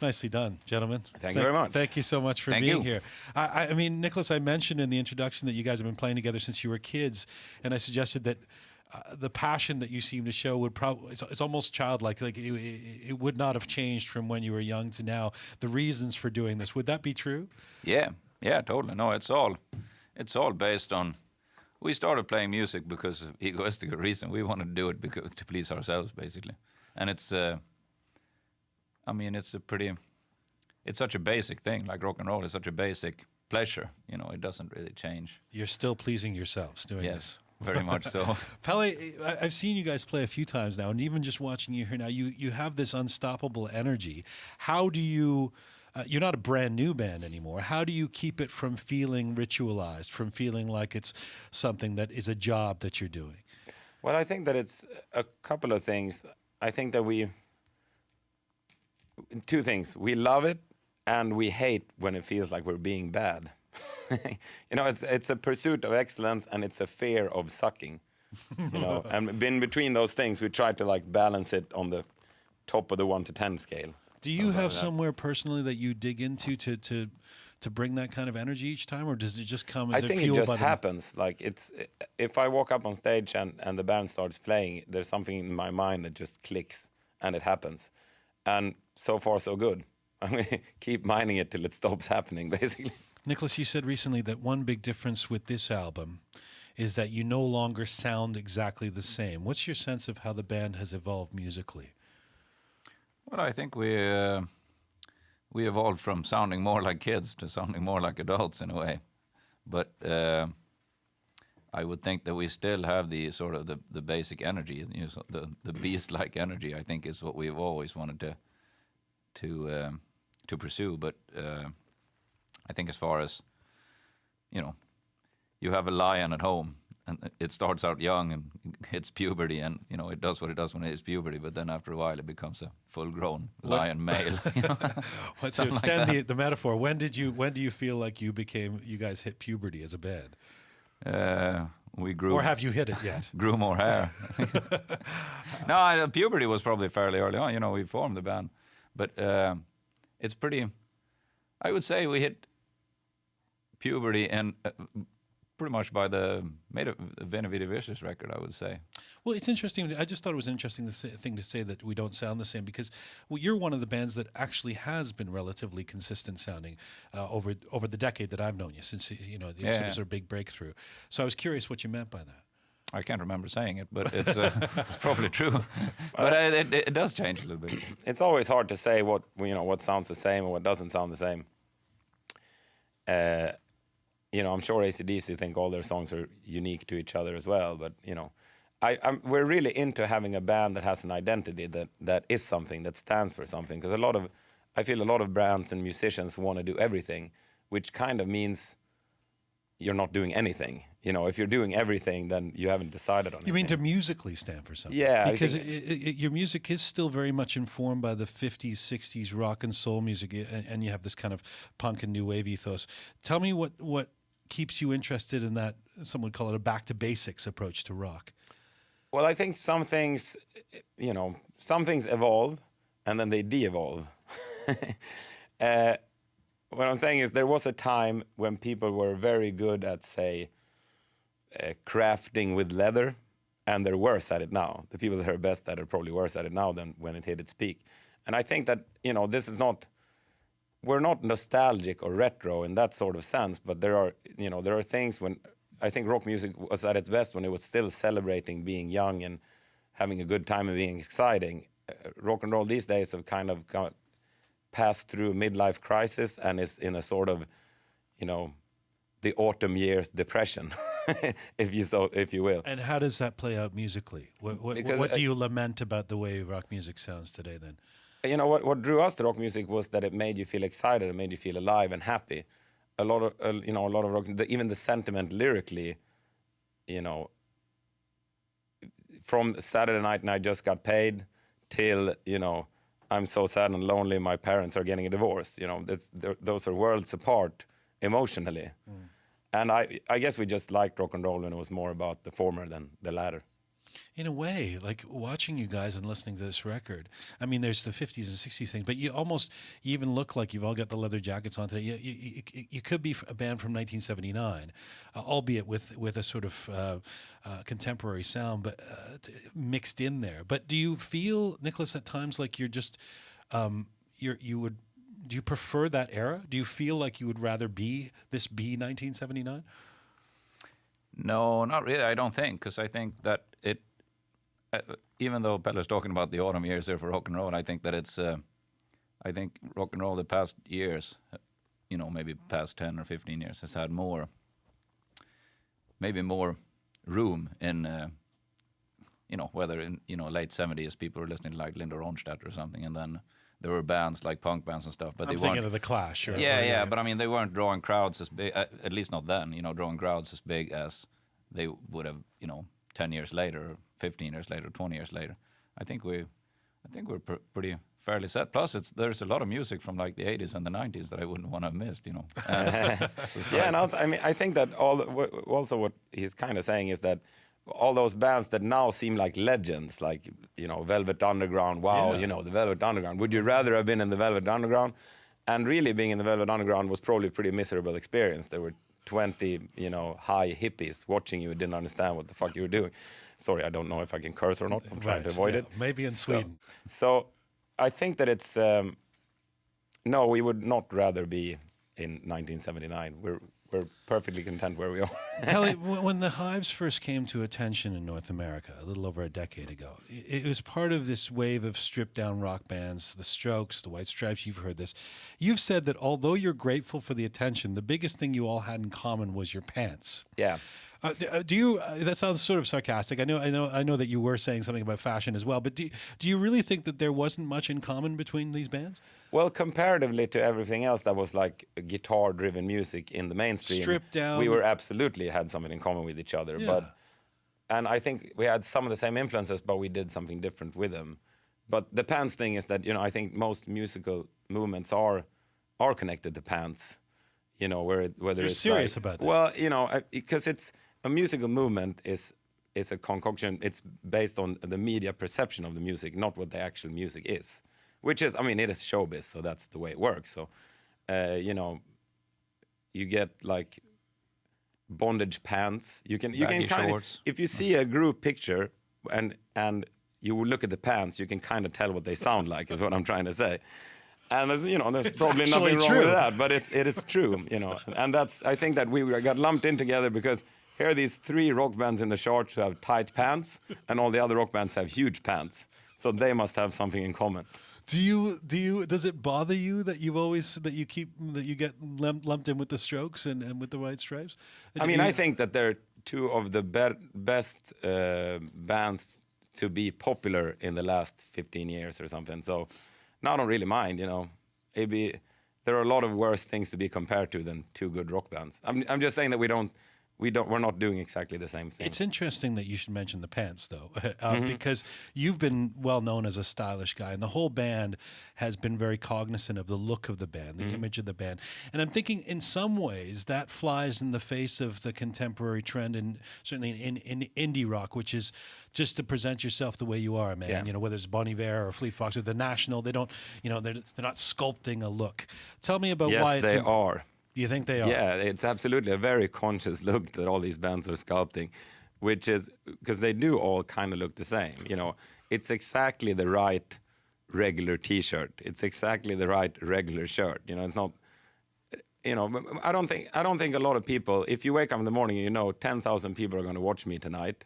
Nicely done, gentlemen. Thank you very much. Thank you so much for being here. I mean, Nicholaus, I mentioned in the introduction that you guys have been playing together since you were kids, and I suggested that the passion that you seem to show would probably, it's almost childlike, like it would not have changed from when you were young to now, the reasons for doing this. Would that be true? Yeah, totally. No, it's all based on, we started playing music because of egoistical reason. We wanted to do it to please ourselves, basically. And it's, I mean, it's such a basic thing, like rock and roll is such a basic pleasure, you know, it doesn't really change. You're still pleasing yourselves doing this. Very much so. Pelle, I've seen you guys play a few times now, and even just watching you here now, you have this unstoppable energy. How do you, you're not a brand new band anymore, how do you keep it from feeling ritualized, from feeling like it's something that is a job that you're doing? Well, I think that it's a couple of things. I think that two things. We love it, and we hate when it feels like we're being bad. You know, it's a pursuit of excellence, and it's a fear of sucking. You know, and in between those things, we try to like balance it on the top of the 1 to 10 scale. Do you have somewhere personally that you dig into to bring that kind of energy each time, or does it just come as I think it just happens. Like if I walk up on stage and the band starts playing, there's something in my mind that just clicks, and it happens. And so far, so good. I'm going to keep mining it till it stops happening, basically. Nicholaus, you said recently that one big difference with this album is that you no longer sound exactly the same. What's your sense of how the band has evolved musically? Well, I think we evolved from sounding more like kids to sounding more like adults in a way. But I would think that we still have the sort of the basic energy, you know, the beast-like energy, I think, is what we've always wanted to pursue. But I think as far as, you know, you have a lion at home, and it starts out young and hits puberty, and, you know, it does what it does when it hits puberty, but then after a while it becomes a full-grown lion male. You know? To extend the metaphor, when do you feel like you guys hit puberty as a band? We grew. Or have you hit it yet? Grew more hair. No, puberty was probably fairly early on. You know, we formed the band, but it's pretty. I would say we hit puberty and pretty much by made a Veni Vidi Vicious record, I would say. Well, it's interesting. I just thought it was an interesting thing to say that we don't sound the same, because you're one of the bands that actually has been relatively consistent sounding over the decade that I've known you, since, you know, it was a big breakthrough. So I was curious what you meant by that. I can't remember saying it, but it's probably true. But it does change a little bit. It's always hard to say what sounds the same and what doesn't sound the same. You know, I'm sure AC/DC think all their songs are unique to each other as well, but, you know, we're really into having a band that has an identity that is something, that stands for something, because I feel a lot of bands and musicians want to do everything, which kind of means you're not doing anything. You know, if you're doing everything, then you haven't decided on anything. You mean to musically stand for something? Yeah. Because your music is still very much informed by the 50s, 60s rock and soul music, and you have this kind of punk and new wave ethos. Tell me what keeps you interested in that, some would call it a back-to-basics approach to rock. Well, I think some things evolve, and then they de-evolve. What I'm saying is there was a time when people were very good at, say, crafting with leather, and they're worse at it now. The people that are best at it are probably worse at it now than when it hit its peak. And I think that, you know, we're not nostalgic or retro in that sort of sense, but there are things when I think rock music was at its best when it was still celebrating being young and having a good time and being exciting. Rock and roll these days have kind of passed through a midlife crisis and is in a sort of, you know, the autumn years depression, if you will. And how does that play out musically? What do you lament about the way rock music sounds today then? You know, what drew us to rock music was that it made you feel excited, it made you feel alive and happy. A lot of rock, even the sentiment lyrically, you know, from Saturday Night and I Just Got Paid till, you know, I'm so sad and lonely, my parents are getting a divorce. You know, those are worlds apart emotionally. And I guess we just liked rock and roll when it was more about the former than the latter. In a way, like watching you guys and listening to this record, I mean, there's the 50s and 60s thing, but you even look like you've all got the leather jackets on today. You could be a band from 1979, albeit with a sort of contemporary sound, but mixed in there. But do you feel, Nicholaus, at times like you're just, you would, do you prefer that era? Do you feel like you would rather be 1979? No, not really. I don't think, because I think that it, even though Pelle's talking about the autumn years there for rock and roll, I think that it's, I think rock and roll the past years, maybe past 10 or 15 years, has had maybe more room in, whether in, late 70s, people were listening to like Linda Ronstadt or something, and then there were bands like punk bands and stuff, but I'm thinking of the Clash. Yeah, but I mean, they weren't drawing crowds as big, at least not then, drawing crowds as big as they would have, 10 years later, or 15 years later, 20 years later. I think we're pretty fairly set. Plus, there's a lot of music from like the 80s and the 90s that I wouldn't want to have missed, Yeah, and also, I mean, I think that also what he's kind of saying is that all those bands that now seem like legends, like, Velvet Underground, the Velvet Underground. Would you rather have been in the Velvet Underground? And really being in the Velvet Underground was probably a pretty miserable experience. There were 20, high hippies watching you who didn't understand what the fuck you were doing. Sorry, I don't know if I can curse or not. I'm trying to avoid it. Maybe in Sweden. So I think that it's, no, we would not rather be in 1979. We're perfectly content where we are. Pelle, when the Hives first came to attention in North America a little over a decade ago, it was part of this wave of stripped-down rock bands, the Strokes, the White Stripes. You've heard this. You've said that although you're grateful for the attention, the biggest thing you all had in common was your pants. Yeah. Do you? That sounds sort of sarcastic. I know that you were saying something about fashion as well. But do you really think that there wasn't much in common between these bands? Well, comparatively to everything else that was like guitar-driven music in the mainstream, stripped down, we were absolutely had something in common with each other. Yeah. And I think we had some of the same influences, but we did something different with them. But the pants thing is that I think most musical movements are connected to pants. Whether You're it's serious like, about that? Well, because it's a musical movement is a concoction. It's based on the media perception of the music, not what the actual music is. Which is, I mean, it is showbiz, so that's the way it works. So, you get like bondage pants. You can kind of, if you see a group picture and you look at the pants, you can kind of tell what they sound like. Is what I'm trying to say. And there's probably nothing wrong with that, but it is true, And I think that we got lumped in together because here are these 3 rock bands in the charts who have tight pants, and all the other rock bands have huge pants. So they must have something in common. Does it bother you that you get lumped in with the Strokes and with the White Stripes? I mean, I think that they're 2 of the best bands to be popular in the last 15 years or something. So no, I don't really mind, Maybe there are a lot of worse things to be compared to than 2 good rock bands. I'm just saying that we're not doing exactly the same thing. It's interesting that you should mention the pants, though, because you've been well known as a stylish guy, and the whole band has been very cognizant of the look of the band, the image of the band. And I'm thinking, in some ways, that flies in the face of the contemporary trend, and certainly in indie rock, which is just to present yourself the way you are, man. Yeah. Whether it's Bon Iver or Fleet Foxes, the National, they don't, they're not sculpting a look. Tell me about why Yes, they are. You think they are? Yeah, it's absolutely a very conscious look that all these bands are sculpting, which is because they do all kind of look the same. It's exactly the right regular T-shirt. It's exactly the right regular shirt. It's not. I don't think a lot of people. If you wake up in the morning, 10,000 people are going to watch me tonight.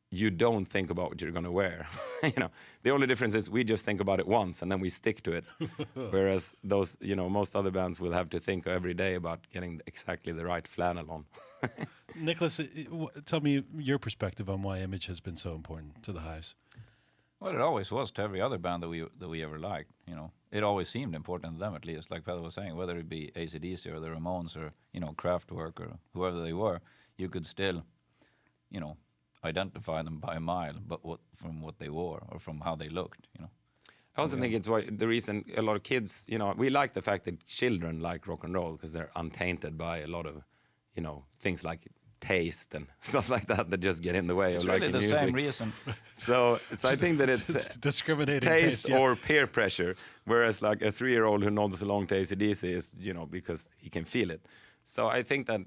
You don't think about what you're going to wear. The only difference is we just think about it once and then we stick to it. Whereas those, most other bands will have to think every day about getting exactly the right flannel on. Nicholaus, tell me your perspective on why image has been so important to the Hives. Well, it always was to every other band that we ever liked. It always seemed important to them, at least. Like Pelle was saying, whether it be AC/DC or the Ramones or Kraftwerk or whoever they were, you could still, identify them by a mile, but from what they wore or from how they looked. I also think it's the reason a lot of kids, we like the fact that children like rock and roll because they're untainted by a lot of, things like taste and stuff like that just get in the way It's of really liking the music. same reason. So I think that it's discriminating taste yeah. or peer pressure, whereas like a 3-year-old who nods along to AC/DC is, because he can feel it. So I think that,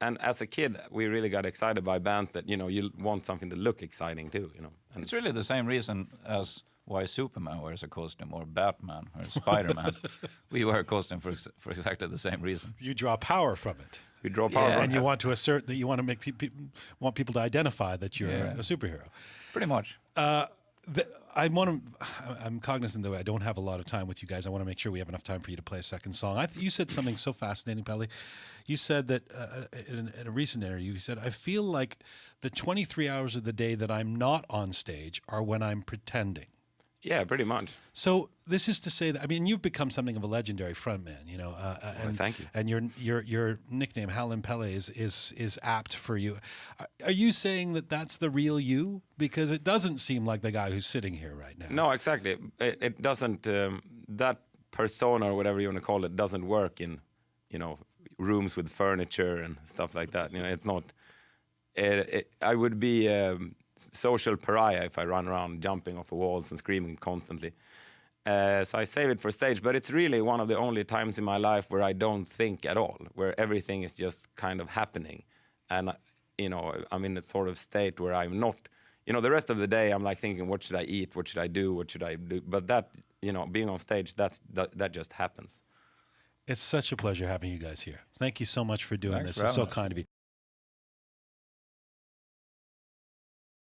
and as a kid, we really got excited by bands that, you want something to look exciting too, And It's really the same reason as why Superman wears a costume, or Batman, or Spider-Man. We wear a costume for exactly the same reason. You draw power from it. we draw power Yeah. from And you want to assert that you want to make want people to identify that you're Yeah. a superhero. Pretty much. I'm cognizant that I don't have a lot of time with you guys. I want to make sure we have enough time for you to play a second song. You said something so fascinating, Pelle. You said that in a recent interview, you said, I feel like the 23 hours of the day that I'm not on stage are when I'm pretending. Yeah, pretty much. So this is to say that, I mean, you've become something of a legendary frontman, and thank you. And your nickname Howlin Pelle is apt for you. Are you saying that that's the real you? Because it doesn't seem like the guy who's sitting here right now. No, exactly. It doesn't. That persona or whatever you want to call it doesn't work in, rooms with furniture and stuff like that. It's not. I would be social pariah if I run around jumping off of walls and screaming constantly. So I save it for stage, but it's really one of the only times in my life where I don't think at all, where everything is just kind of happening. And, I'm in a sort of state where I'm not, the rest of the day I'm like thinking, what should I eat? What should I do? What should I do? But that, being on stage, that just happens. It's such a pleasure having you guys here. Thank you so much for doing Thanks this. for It's so having us. kind of you.